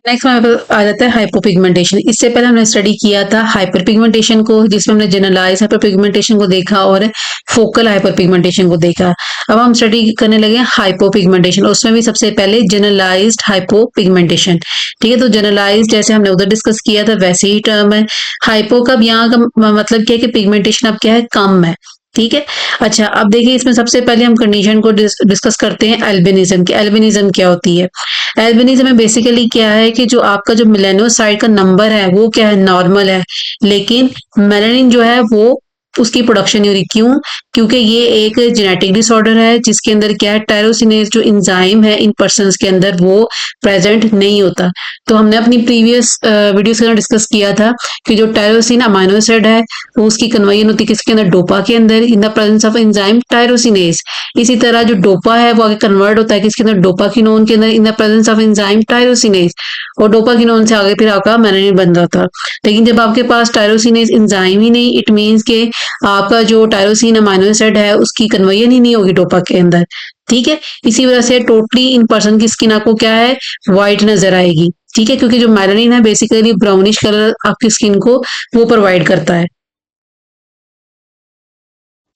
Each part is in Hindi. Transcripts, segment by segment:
नेक्स्ट हमारे पास आ जाता है हाइपोपिगमेंटेशन। इससे पहले हमने स्टडी किया था हाइपर पिगमेंटेशन को, जिसमें हमने जनरलाइज हाइपर पिगमेंटेशन को देखा और फोकल हाइपर पिगमेंटेशन को देखा। अब हम स्टडी करने लगे हाइपोपिगमेंटेशन, उसमें भी सबसे पहले जनरलाइज्ड हाइपोपिगमेंटेशन। ठीक है, तो जनरलाइज जैसे हमने उधर डिस्कस किया था वैसे ही टर्म है। हाइपो का यहाँ का मतलब क्या है कि पिगमेंटेशन अब क्या है, कम है। ठीक है। अच्छा, अब देखिए इसमें सबसे पहले हम कंडीशन को डिस्कस करते हैं एल्बिनिज्म की। एल्बिनिज्म क्या होती है? एल्बिनिज्म में बेसिकली क्या है कि जो आपका जो मेलानोसाइट का नंबर है वो क्या है, नॉर्मल है, लेकिन मेलानिन जो है वो उसकी प्रोडक्शन नहीं हो रही। क्यों? क्योंकि ये एक जेनेटिक डिसऑर्डर है जिसके अंदर क्या है, टायरोसिनेज जो एंजाइम है इन पर्सन्स के अंदर वो प्रेजेंट नहीं होता। तो हमने अपनी प्रीवियस वीडियोस के अंदर डिस्कस किया था कि जो टायरोसिन अमाइनो एसिड है वो उसकी कन्वर्जन होती है किसके अंदर, डोपा के अंदर, in the presence of enzyme tyrosinase. इसी तरह जो डोपा है वो आगे कन्वर्ट होता है किसके अंदर, डोपाकिनोन के अंदर, in the presence of enzyme tyrosinase, और डोपाकिनोन से आगे फिर आपका मेलानिन बन जाता है। लेकिन जब आपके पास टायरोसिनेज एंजाइम ही नहीं, इट मीन्स के आपका जो टायरोसिन अमाइनो एसिड है उसकी कन्वर्जन ही नहीं होगी डोपा के अंदर। ठीक है, इसी वजह से टोटली इन पर्सन की स्किन आपको क्या है, व्हाइट नजर आएगी। ठीक है, क्योंकि जो मेलानिन है बेसिकली ब्राउनिश कलर आपकी स्किन को वो प्रोवाइड करता है।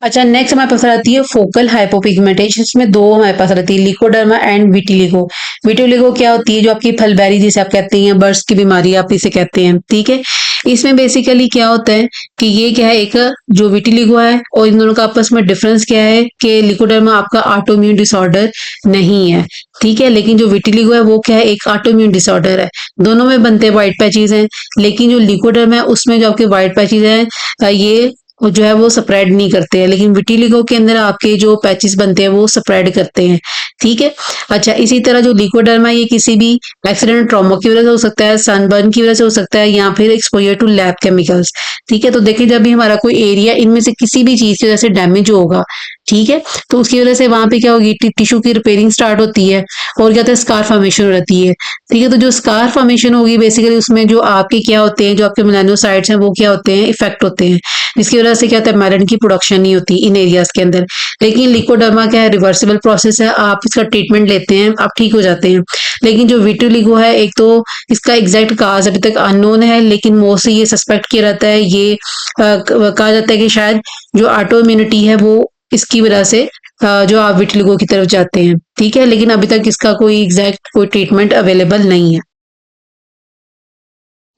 अच्छा, नेक्स्ट हमारे पास आती है फोकल हाइपोपिगमेंटेशन। इसमें दो हमारे पास रहती है, लिकोडर्मा एंड विटिलिगो। विटिलिगो क्या होती है, जो आपकी फलबैरी जिसे आप कहते हैं, बर्ड्स की बीमारी आप इसे कहते हैं। ठीक है, इसमें बेसिकली क्या होता है कि ये क्या है, एक जो विटिलिगो है और इन दोनों का आपस में डिफरेंस क्या है कि लिकोडर्मा आपका ऑटोइम्यून डिसऑर्डर नहीं है। ठीक है, लेकिन जो विटिलिगो है वो क्या है, एक ऑटोइम्यून डिसऑर्डर है। दोनों में बनते व्हाइट पैचेज हैं, लेकिन जो लिकोडर्मा है उसमें जो आपके व्हाइट पैचेज हैं ये वो जो है वो स्प्रेड नहीं करते हैं, लेकिन विटिलिगो के अंदर आपके जो पैचेस बनते हैं वो स्प्रेड करते हैं। ठीक है। अच्छा, इसी तरह जो लिकोडर्मा ये किसी भी एक्सीडेंट ट्रॉमा की वजह से हो सकता है, सनबर्न की वजह से हो सकता है, या फिर एक्सपोजर टू लैब केमिकल्स। ठीक है, तो देखिए जब भी हमारा कोई एरिया इनमें से किसी भी चीज की वजह से डैमेज होगा, ठीक है, तो उसकी वजह से वहां पे क्या होगी, टिश्यू की रिपेयरिंग स्टार्ट होती है और क्या होता है, स्कार फॉर्मेशन हो जाती है। ठीक है, तो जो स्कार फॉर्मेशन होगी बेसिकली उसमें जो आपके क्या होते हैं, जो आपके मेलानोसाइट्स हैं वो क्या होते हैं, इफेक्ट होते हैं, जिसकी वजह से क्या होता है, मेलानिन की प्रोडक्शन नहीं होती इन एरियाज के अंदर। लेकिन लिकोडर्मा क्या है, रिवर्सिबल प्रोसेस है, आप इसका ट्रीटमेंट लेते हैं आप ठीक हो जाते हैं। लेकिन जो विटिलिगो है, एक तो इसका एग्जैक्ट काज अभी तक अननोन है, लेकिन मोस्टली ये सस्पेक्ट किया जाता है, ये कहा जाता है कि शायद जो ऑटो इम्यूनिटी है वो इसकी वजह से जो आप विटिलिगो की तरफ जाते हैं। ठीक है, लेकिन अभी तक इसका कोई एग्जैक्ट कोई ट्रीटमेंट अवेलेबल नहीं है।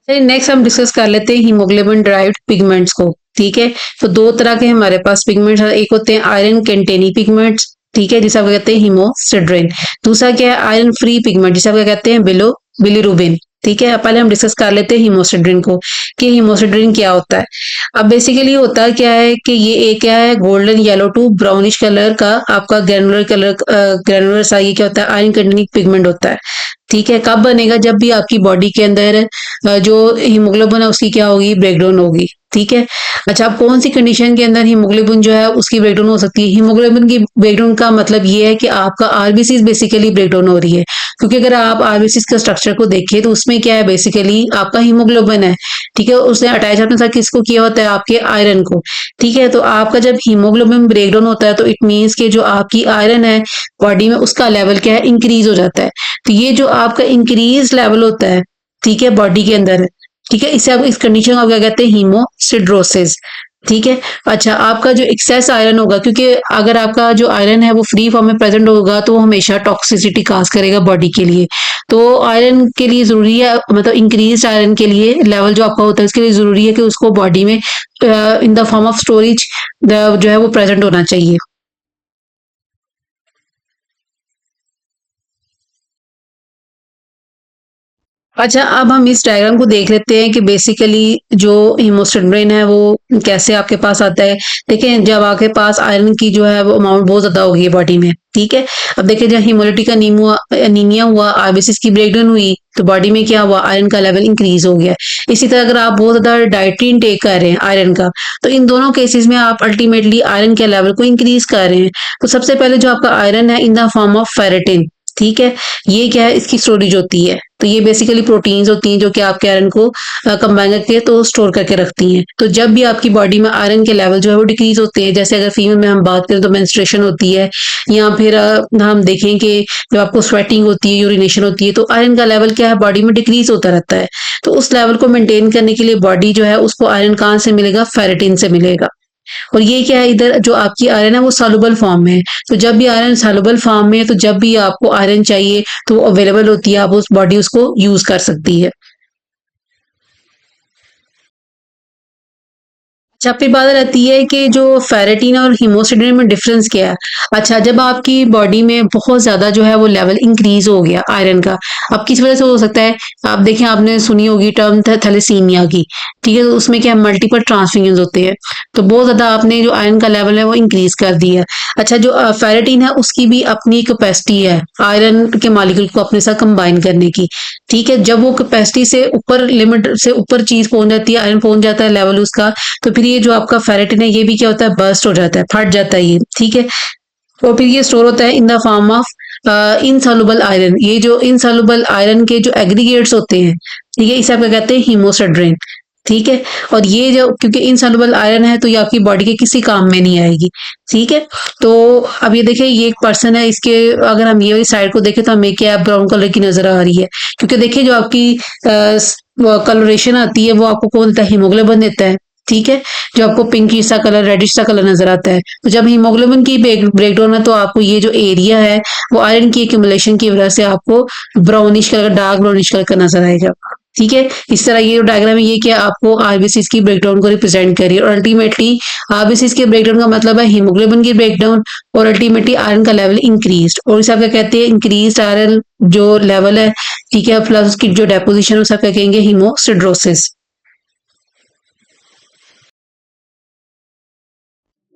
चलिए नेक्स्ट हम डिस्कस कर लेते हैं हीमोग्लोबिन ड्राइव्ड पिगमेंट्स को। ठीक है, तो दो तरह के हमारे पास पिगमेंट्स हैं, एक होते हैं आयरन कंटेनिंग पिगमेंट्स, ठीक है, जिसे आप कहते हैं हीमोसिड्रिन। दूसरा क्या है, आयरन फ्री पिगमेंट, जिसे आप कहते हैं बिलीरुबिन। ठीक है, पहले हम डिस्कस कर लेते हैं हीमोसिड्रिन को कि हीमोसिड्रिन क्या होता है। अब बेसिकली होता क्या है कि ये एक क्या है, golden yellow to brownish colour का आपका ग्रेनुलर कलर, ग्रेनुलर सा ये क्या होता है, आयरन कंटेनिंग पिगमेंट होता है। ठीक है, कब बनेगा, जब भी आपकी बॉडी के अंदर जो हीमोग्लोबिन है उसकी क्या होगी, ब्रेकडाउन होगी। ठीक है। अच्छा, अब कौन सी कंडीशन के अंदर हीमोग्लोबिन जो है उसकी ब्रेकडाउन हो सकती है? हीमोग्लोबिन की ब्रेकडाउन का मतलब ये है कि आपका आरबीसी बेसिकली ब्रेकडाउन हो रही है, क्योंकि अगर आप आरबीसी का स्ट्रक्चर को देखें तो उसमें क्या है, बेसिकली आपका हीमोग्लोबिन है। ठीक है, उसने अटैच अपने साथ किसको किया होता है, आपके आयरन को। ठीक है, तो आपका जब हीमोग्लोबिन ब्रेकडाउन होता है तो इट मीन्स कि जो आपकी आयरन है बॉडी में उसका लेवल क्या है, इंक्रीज हो जाता है। तो ये जो आपका इंक्रीज लेवल होता है, ठीक है, बॉडी के अंदर, ठीक है, इसे आप इस कंडीशन को क्या कहते हैं, हीमोसिड्रोसिस। ठीक है। अच्छा, आपका जो एक्सेस आयरन होगा, क्योंकि अगर आपका जो आयरन है वो फ्री फॉर्म में प्रेजेंट होगा तो वो हमेशा टॉक्सिसिटी काज करेगा बॉडी के लिए। तो आयरन के लिए जरूरी है, मतलब इंक्रीज आयरन के लिए लेवल जो आपका होता है उसके लिए जरूरी है कि उसको बॉडी में इन द फॉर्म ऑफ स्टोरेज जो है वो प्रेजेंट होना चाहिए। अच्छा, अब हम इस डायग्राम को देख लेते हैं कि बेसिकली जो हीमोसिड्रिन है वो कैसे आपके पास आता है। देखिए, जब आपके पास आयरन की जो है वो अमाउंट बहुत ज्यादा होगी बॉडी में, ठीक है। अब देखिए, जब हीमोलिटिक अनीमिया हुआ, आरबीसी की ब्रेकडाउन हुई, तो बॉडी में क्या हुआ, आयरन का लेवल इंक्रीज हो गया। इसी तरह अगर आप बहुत ज्यादा डाइटरी इनटेक कर रहे हैं आयरन का, तो इन दोनों केसेस में आप अल्टीमेटली आयरन के लेवल को इंक्रीज कर रहे हैं। तो सबसे पहले जो आपका आयरन है इन द फॉर्म ऑफ फेरेटिन, ठीक है, ये क्या है इसकी स्टोरेज होती है। तो ये बेसिकली प्रोटीन्स होती हैं जो कि आपके आयरन को कंबाइन करके तो स्टोर करके रखती हैं। तो जब भी आपकी बॉडी में आयरन के लेवल जो है वो डिक्रीज होते हैं, जैसे अगर फीमेल में हम बात करें तो मेंस्ट्रुएशन होती है, या फिर हम देखें कि जब आपको स्वेटिंग होती है, यूरिनेशन होती है, तो आयरन का लेवल क्या है बॉडी में डिक्रीज होता रहता है। तो उस लेवल को मेंटेन करने के लिए बॉडी जो है उसको आयरन कहाँ से मिलेगा, फेरेटिन से मिलेगा। और ये क्या है, इधर जो आपकी आयरन है वो सॉल्युबल फॉर्म में है। तो जब भी आयरन सॉल्युबल फॉर्म में है तो जब भी आपको आयरन चाहिए तो वो अवेलेबल होती है, आप उस बॉडी उसको यूज कर सकती है। अच्छा, फिर बात रहती है कि जो फेरेटिन और हिमोसिडेन में डिफरेंस क्या है। अच्छा, जब आपकी बॉडी में बहुत ज्यादा जो है वो लेवल इंक्रीज हो गया आयरन का, अब किस वजह से हो सकता है, आप देखें आपने सुनी होगी टर्म थैलेसीमिया की, ठीक है, तो उसमें क्या मल्टीपल ट्रांसफ्यूजन होते हैं। तो बहुत ज्यादा आपने जो आयरन का लेवल है वो इंक्रीज कर दिया। अच्छा, जो फेरेटिन है उसकी भी अपनी कैपेसिटी है आयरन के मॉलिक्यूल को अपने साथ कंबाइन करने की। ठीक है, जब वो कैपेसिटी से ऊपर, लिमिट से ऊपर चीज पहुंच जाती है, आयरन पहुंच जाता है लेवल उसका, तो फिर ये जो आपका फेरेटिन है ये भी क्या होता है, बर्स्ट हो जाता है, फट जाता है ये। ठीक है, और फिर ये स्टोर होता है इन the form of insoluble iron. ये जो इनसॉल्युबल आयरन के जो एग्रीगेट्स होते हैं, ठीक है, इसे आप क्या कहते हैं, हीमोसिडेन। ठीक है, और ये जो क्योंकि इनसॉल्युबल आयरन है तो ये आपकी बॉडी के किसी काम में नहीं आएगी। ठीक है, तो अब ये देखिए ये एक पर्सन है, इसके अगर हम ये वाली साइड को देखें तो हमें क्या ब्राउन कलर की नजर आ रही है, क्योंकि देखिए जो आपकी कलरेशन आती है वो आपको कौन देता है, हीमोग्लोबिन देता है। ठीक है, जो आपको पिंकी सा कलर, रेडिश सा कलर नजर आता है, तो जब हीमोग्लोबिन की ब्रेकडाउन है तो आपको ये जो एरिया है वो आयरन की एक्यूमुलेशन की वजह से आपको brownish colour, dark brownish colour का नजर आएगा। ठीक है, इस तरह ये जो डायग्राम है ये क्या आपको आरबीसीज की ब्रेकडाउन को रिप्रेजेंट कर रही है, और अल्टीमेटली आरबीसीज के ब्रेकडाउन का मतलब है हीमोग्लोबिन की ब्रेकडाउन, और अल्टीमेटली आयरन का लेवल इंक्रीज, और इसे आप क्या कहते हैं, इंक्रीज आयरन जो लेवल है। ठीक है, प्लस उसकी जो डेपोजिशन है उसे आप क्या कहेंगे, हीमोसिड्रोसिस।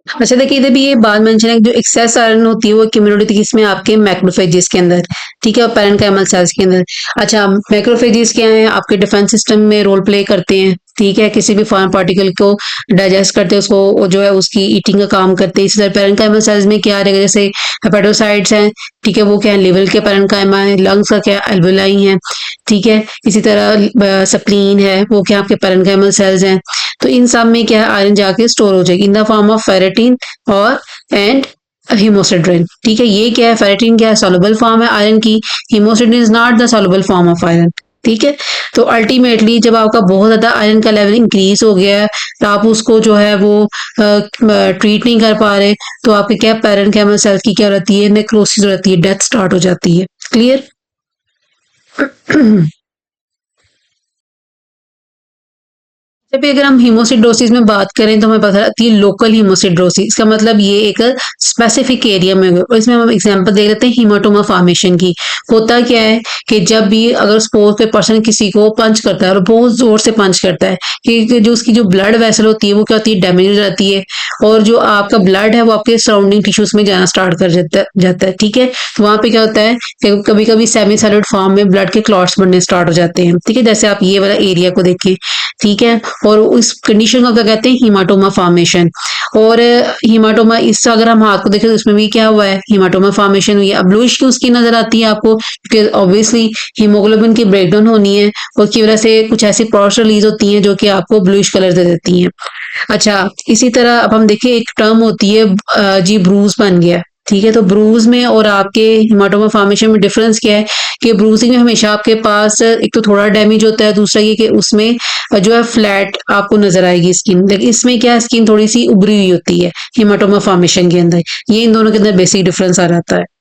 अच्छा, देखिए इधर भी ये बात मेंशन है कि जो एक्सेस आयरन होती है वो एक्यूमुलेट होती है किसमें, आपके मैक्रोफेजेस के अंदर। ठीक है, और पैरेन्काइमल सेल्स के अंदर। अच्छा, मैक्रोफेजेस क्या है, आपके डिफेंस सिस्टम में रोल प्ले करते हैं। ठीक है, किसी भी फॉरेन पार्टिकल को डाइजेस्ट करते हैं, उसको वो जो है उसकी ईटिंग का काम करते हैं। इसी तरह पैरेन्काइमल सेल्स में क्या रहेगा, जैसे हेपेटोसाइट्स हैं, ठीक है, वो क्या है, लिवर के पैरेन्काइमा है, लंग्स का क्या एल्वेलाई है। ठीक है, इसी तरह स्प्लीन है, वो क्या आपके पैरेन्काइमल सेल्स हैं। तो इन सब में क्या है, आयरन जाके स्टोर हो जाएगी in the form of ferritin और एंड हीमोसिड्रिन। ठीक है, ये क्या है, फेरेटिन क्या है, सॉल्युबल फॉर्म है आयरन की, haemosiderin is not the soluble form of iron. ठीक है, तो अल्टीमेटली जब आपका बहुत ज्यादा आयरन का लेवल इंक्रीज हो गया है, तो आप उसको जो है वो ट्रीट नहीं कर पा रहे, तो आपके क्या पैरेन्काइमल सेल्स की क्या रहती है, नेक्रोसिस हो जाती है, डेथ स्टार्ट हो जाती है। क्लियर। जब भी अगर हम हीमोसिडोसिस में बात करें तो हमें पता लगती है लोकल हीमोसिडोसिस, इसका मतलब ये एक स्पेसिफिक एरिया में, और इसमें हम एग्जांपल दे लेते हैं हीमाटोमा फॉर्मेशन की। होता क्या है कि जब भी अगर सपोज कोई पर्सन किसी को पंच करता है और बहुत जोर से पंच करता है, कि जो उसकी जो ब्लड वेसल होती है वो क्या होती है, डैमेज हो जाती है, और जो आपका ब्लड है वो आपके सराउंडिंग टिश्यूज में जाना स्टार्ट कर जाता है। ठीक है, तो वहां पे क्या होता है कि कभी कभी सेमी सॉलिड फॉर्म में ब्लड के क्लॉट्स बनने स्टार्ट हो जाते हैं। ठीक है, जैसे आप ये वाला एरिया को देखें। ठीक है, और उस कंडीशन को क्या कहते हैं, हीमाटोमा फॉर्मेशन। और हीमाटोमा, इससे अगर हम हाथ को देखें तो उसमें भी क्या हुआ है, हीमाटोमा फॉर्मेशन हुई है। अब ब्लूइश की उसकी नजर आती है आपको, क्योंकि ऑब्वियसली हीमोग्लोबिन की ब्रेकडाउन होनी है, और उसकी वजह से कुछ ऐसी प्रोडक्ट्स रिलीज होती हैं जो कि आपको ब्लूइश कलर दे देती हैं। अच्छा, इसी तरह अब हम देखिए एक टर्म होती है जी, ब्रूज बन गया। ठीक है, तो ब्रूज में और आपके हिमाटोमा फॉर्मेशन में डिफरेंस क्या है, कि ब्रूजिंग में हमेशा आपके पास एक तो थोड़ा डैमेज होता है, दूसरा ये कि उसमें जो है फ्लैट आपको नजर आएगी स्किन, लेकिन इसमें क्या स्किन थोड़ी सी उभरी हुई होती है हिमाटोमा फॉर्मेशन के अंदर। ये इन दोनों के अंदर बेसिक डिफरेंस आ जाता है।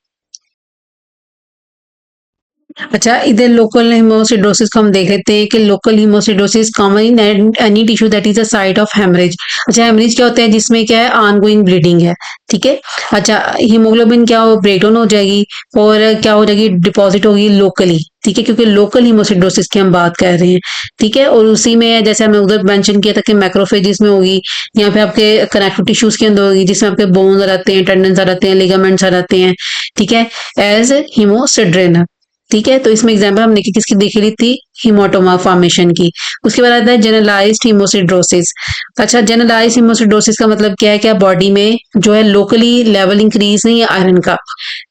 अच्छा, इधर लोकल हीमोसिडोसिस को हम देख लेते हैं कि local haemosiderosis common in any tissue that is a site of haemorrhage. अच्छा, हेमरेज क्या होता है, जिसमें क्या है, ऑनगोइंग ब्लीडिंग है। ठीक है, अच्छा, हीमोग्लोबिन क्या हो, ब्रेकडाउन हो जाएगी, और क्या हो जाएगी, डिपॉजिट होगी लोकली। ठीक है, क्योंकि लोकल हीमोसिडोसिस की हम बात कर रहे हैं। ठीक है, और उसी में जैसे हमने उधर मेंशन किया था कि मैक्रोफेजिस में होगी, यहाँ पे आपके कनेक्टिव टिश्यूज के अंदर होगी, जिसमें आपके बोन्स आ जाते हैं, टेंडन्स आ जाते हैं, लिगामेंट्स आ जाते हैं। ठीक है, एज हीमोसिड्रिन। ठीक है, तो इसमें एग्जाम्पल हमने किसकी देखी ली थी, हिमोटोमा फॉर्मेशन की। उसके बाद आता है जनरलाइज्ड हिमोसिड्रोसिस। अच्छा, जनरलाइज्ड हिमोसिड्रोसिस का मतलब क्या है, क्या बॉडी में जो है लोकली लेवल इंक्रीज नहीं है आयरन का।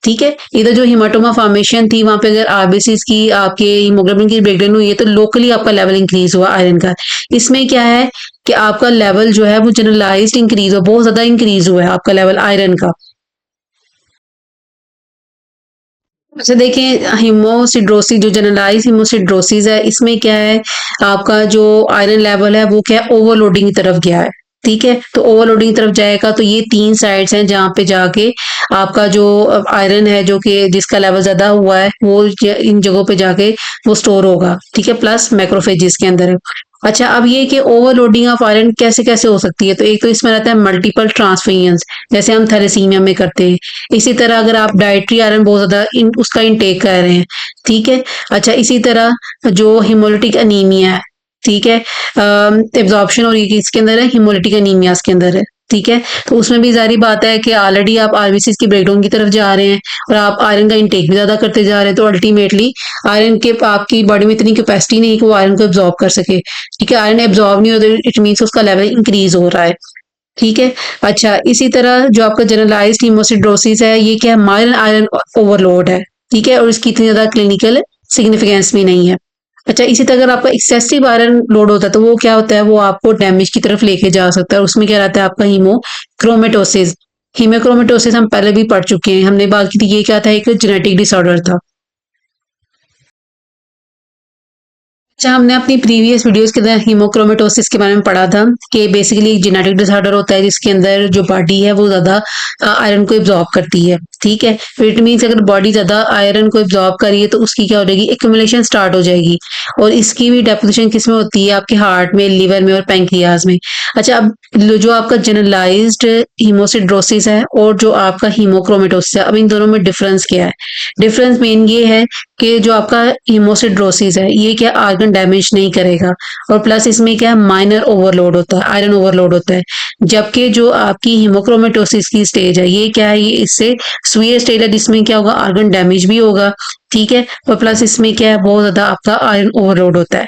ठीक है, इधर जो हिमाटोमा फॉर्मेशन थी वहां पे अगर आरबीसीज की आपके हीमोग्लोबिन की ब्रेकडाउन हुई है तो लोकली आपका लेवल इंक्रीज हुआ आयरन का। इसमें क्या है कि आपका लेवल जो है वो जनरलाइज्ड इंक्रीज हो, बहुत ज्यादा इंक्रीज हुआ है आपका लेवल आयरन का। अच्छा देखिए, हिमोसिड्रोसिस जो जनरलाइज हिमोसिड्रोसिस है इसमें क्या है, आपका जो आयरन लेवल है वो क्या है, ओवरलोडिंग की तरफ गया है। ठीक है, तो ओवरलोडिंग की तरफ जाएगा तो ये तीन साइड्स हैं जहाँ पे जाके आपका जो आयरन है जो कि जिसका लेवल ज्यादा हुआ है वो इन जगहों पे जाके वो स्टोर होगा। ठीक है, प्लस मैक्रोफेजिस के अंदर है। अच्छा, अब ये कि ओवरलोडिंग ऑफ आयरन कैसे कैसे हो सकती है, तो एक तो इसमें रहता है मल्टीपल ट्रांसफ्यूजन्स, जैसे हम थैलेसीमिया में करते हैं। इसी तरह अगर आप डाइटरी आयरन बहुत ज्यादा उसका इनटेक कर रहे हैं। ठीक है। अच्छा, इसी तरह जो हिमोलिटिक अनीमिया है, ठीक है, एब्जॉर्प्शन और ये इसके अंदर है, हिमोलिटिक अनीमिया इसके अंदर है। ठीक है, तो उसमें भी जारी बात है कि ऑलरेडी आप आरबीसी की ब्रेकडाउन की तरफ जा रहे हैं और आप आयरन का इंटेक भी ज्यादा करते जा रहे हैं, तो अल्टीमेटली आयरन के आपकी बॉडी में इतनी कैपेसिटी नहीं है कि वो आयरन को एब्जॉर्ब कर सके। ठीक है, आयरन एब्जॉर्ब नहीं होता, इट मीन्स उसका लेवल इंक्रीज हो रहा है। ठीक है। अच्छा, इसी तरह जो आपका जनरलाइज्ड हीमोसिड्रोसिस है ये क्या है, माइल्ड आयरन ओवरलोड है। ठीक है, और इसकी इतनी ज्यादा क्लिनिकल सिग्निफिकेंस भी नहीं है। अच्छा, इसी तरह अगर आपका एक्सेसिव आयरन लोड होता है तो वो क्या होता है, वो आपको डैमेज की तरफ लेके जा सकता है, और उसमें क्या रहता है आपका हीमोक्रोमेटोसिस। हीमोक्रोमेटोसिस हम पहले भी पढ़ चुके हैं, हमने बात की थी, ये क्या था, एक जेनेटिक डिसऑर्डर था। अच्छा, हमने अपनी प्रीवियस वीडियोस के अंदर हीमोक्रोमेटोसिस के बारे में पढ़ा था कि बेसिकली एक जेनेटिक डिसऑर्डर होता है जिसके अंदर जो बॉडी है वो ज्यादा आयरन को एब्जॉर्ब करती है। ठीक है, इट मीन्स अगर बॉडी ज्यादा आयरन को एब्जॉर्ब कर रही है तो उसकी क्या हो जाएगी, एक्यूमुलेशन स्टार्ट हो जाएगी। और इसकी भी डेपोजिशन किस में होती है, आपके हार्ट में, लिवर में और पैंक्रियाज में। अच्छा, अब जो आपका जनरलाइज्ड हीमोसिड्रोसिस है और जो आपका हीमोक्रोमेटोसिस है, अब इन दोनों में डिफरेंस क्या है। डिफरेंस मेन ये है कि जो आपका हीमोसिड्रोसिस है ये क्या आर्गन डैमेज नहीं करेगा, और प्लस इसमें क्या माइनर ओवरलोड होता है, आयरन ओवरलोड होता है। जबकि जो आपकी हीमोक्रोमेटोसिस की स्टेज है ये क्या है, ये इससे सुइयर स्टेज है जिसमें क्या होगा, आर्गन डैमेज भी होगा। ठीक है, और प्लस इसमें क्या है, बहुत ज्यादा आपका आयरन ओवरलोड होता है।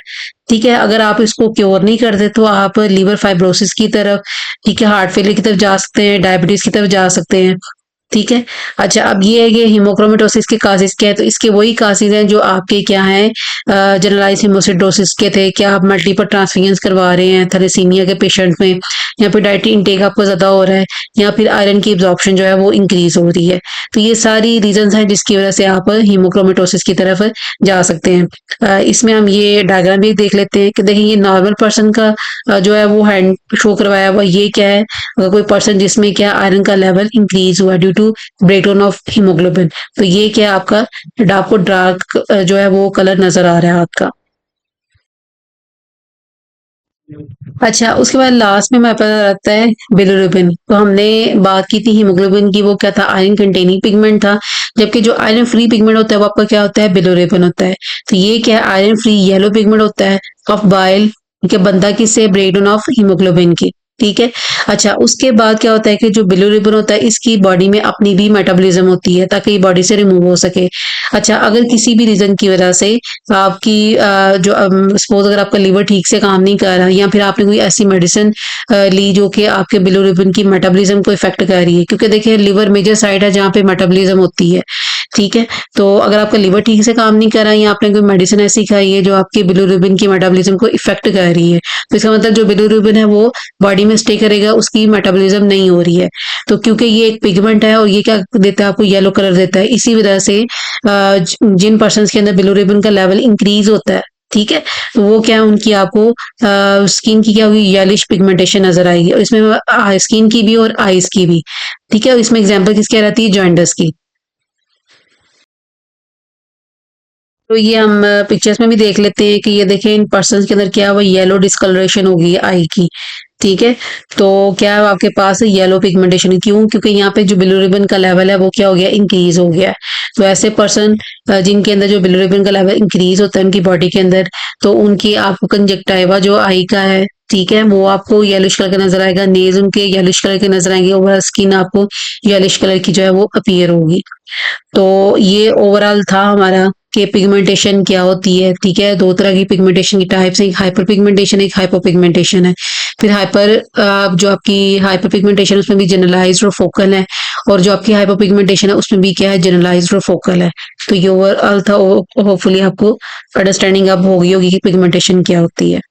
ठीक है, अगर आप इसको क्योर नहीं करते तो आप लिवर फाइब्रोसिस की तरफ, ठीक है, हार्ट फेलियर की तरफ जा सकते हैं, डायबिटीज की तरफ जा सकते हैं। ठीक है। अच्छा, अब ये है कि हीमोक्रोमेटोसिस के काजेज क्या है, तो इसके वही काजेज हैं जो आपके क्या हैं, जनरलाइज हीमोसिडोसिस के थे। क्या आप मल्टीपल ट्रांसफ्यूजन करवा रहे हैं थैलेसीमिया के पेशेंट में, या फिर डाइटरी इंटेक आपको ज्यादा हो रहा है, या फिर आयरन की एब्जॉर्प्शन जो है वो इंक्रीज हो रही है। तो ये सारी रीजंस हैं जिसकी वजह से आप हीमोक्रोमेटोसिस की तरफ जा सकते हैं। इसमें हम ये डायग्राम भी देख लेते हैं कि देखिए ये नॉर्मल पर्सन का जो है वो हैंड शो करवाया हुआ, ये क्या है, कोई पर्सन जिसमें क्या आयरन का लेवल इंक्रीज हुआ due to breakdown of haemoglobin. तो ये क्या आपको डार्क जो है वो कलर नजर आ रहा है आपका। अच्छा, उसके बाद लास्ट में हमारे पास आता है बिलिरुबिन। तो हमने बात की थी हीमोग्लोबिन की, वो क्या था, आयरन कंटेनिंग पिगमेंट था। जबकि जो आयरन फ्री पिगमेंट होता है वो आपका क्या होता है, बिलिरुबिन होता है। तो ये क्या है, आयरन फ्री येलो पिगमेंट होता है ऑफ बाइल के बनता किससे, ब्रेकडाउन ऑफ हीमोग्लोबिन की। ठीक है। अच्छा, उसके बाद क्या होता है कि जो बिलिरुबिन होता है इसकी बॉडी में अपनी भी मेटाबॉलिज्म होती है ताकि ये बॉडी से रिमूव हो सके। अच्छा, अगर किसी भी रीजन की वजह से आपकी जो सपोज अगर आपका लीवर ठीक से काम नहीं कर रहा, या फिर आपने कोई ऐसी मेडिसिन ली जो कि आपके बिलिरुबिन की मेटाबॉलिज्म को इफेक्ट कर रही है, क्योंकि देखिए लिवर मेजर साइट है जहाँ पे मेटाबॉलिज्म होती है। ठीक है, तो अगर आपका लिवर ठीक से काम नहीं कर रहा है या आपने कोई मेडिसिन ऐसी खाई है जो आपके बिलिरुबिन की मेटाबॉलिज्म को इफेक्ट कर रही है, तो इसका मतलब जो बिलिरुबिन है वो बॉडी में स्टे करेगा, उसकी मेटाबॉलिज्म नहीं हो रही है। तो क्योंकि ये एक पिगमेंट है और ये क्या देता है आपको, येलो कलर देता है, इसी वजह से जिन पर्सन के अंदर बिलिरुबिन का लेवल इंक्रीज होता है, ठीक है, तो वो क्या है, उनकी आपको स्किन की क्या होगी, येलिश पिगमेंटेशन नजर आएगी, और इसमें स्किन की भी और आईज की भी। ठीक है, इसमें एग्जांपल किसकी रहती है, जॉइंडस की। तो ये हम पिक्चर्स में भी देख लेते हैं कि ये देखें इन पर्सन के अंदर क्या हुआ, येलो डिस्कलरेशन हो गई है आई की। ठीक है, तो क्या है आपके पास येलो पिगमेंटेशन, क्यों, क्योंकि यहाँ पे जो बिलिरुबिन का लेवल है वो क्या हो गया, इंक्रीज हो गया है। तो ऐसे पर्सन जिनके अंदर जो बिलिरुबिन का लेवल इंक्रीज होता है उनकी बॉडी के अंदर, तो उनकी आपको कंजक्टाइवा जो आई का है, ठीक है, वो आपको येलिश कलर का नजर आएगा, नेज उनके येलिश कलर के नजर आएंगे, ओवरऑल स्किन आपको येलिश कलर की जो है वो अपीयर होगी। तो ये ओवरऑल था हमारा कि पिगमेंटेशन क्या होती है, ठीक है। दो तरह की पिगमेंटेशन की टाइप्स हैं, एक हाइपर पिगमेंटेशन, एक हाइपो पिगमेंटेशन है। फिर जो आपकी हाइपर पिगमेंटेशन उसमें भी जनरलाइज्ड और फोकल है, और जो आपकी हाइपो पिगमेंटेशन है उसमें भी क्या है, जनरलाइज्ड और फोकल है। तो ये ओवरऑल था, होपफुली आपको अंडरस्टैंडिंग अब हो गई होगी कि पिगमेंटेशन क्या होती है।